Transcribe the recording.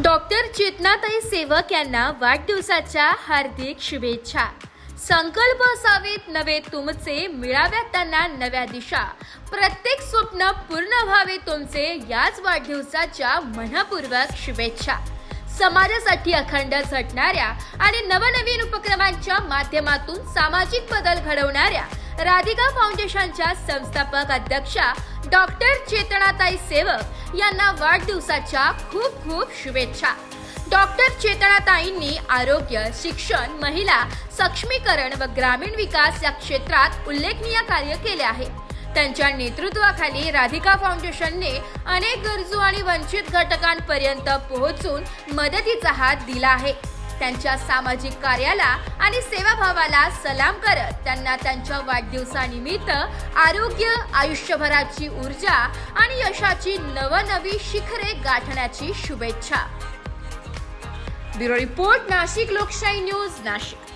Doctor चेतनाताई सेवक यांना वाढदिवसाच्या हार्दिक शुभेच्छा। संकल्प असावेत नवे तुमचे, मिळाव्यात त्यांना नव्या दिशा, प्रत्येक स्वप्न पूर्ण व्हावे तुमचे, याच वाढदिवसाच्या मनपूर्वक शुभेच्छा। समाजासाठी अखंड झटणाऱ्या आणि नवनवीन उपक्रमांच्या माध्यमातून सामाजिक बदल घडवणाऱ्या राधिका फाउंडेशनच्या संस्थापक अध्यक्षा डॉक्टर चेतनाताई सेवक यांना वाढदिवसाच्या खूप खूप शुभेच्छा। डॉक्टर चेतनाताईंनी आरोग्य, शिक्षण, महिला सक्षमीकरण व ग्रामीण विकास या क्षेत्रात उल्लेखनीय कार्य केले आहे। त्यांच्या नेतृत्वाखाली राधिका फाउंडेशनने अनेक गरजू आणि वंचित घटकांपर्यंत पोहोचून मदतीचा हात दिला आहे। त्यांच्या सामाजिक कार्याला आणि सेवाभावाला सलाम करत त्यांना त्यांच्या वाढदिवसानिमित्त आरोग्य, आयुष्यभराची ऊर्जा आणि यशाची नवनवी शिखरे गाठण्याची शुभेच्छा। ब्युरो रिपोर्ट, नाशिक लोकशाही न्यूज, नाशिक।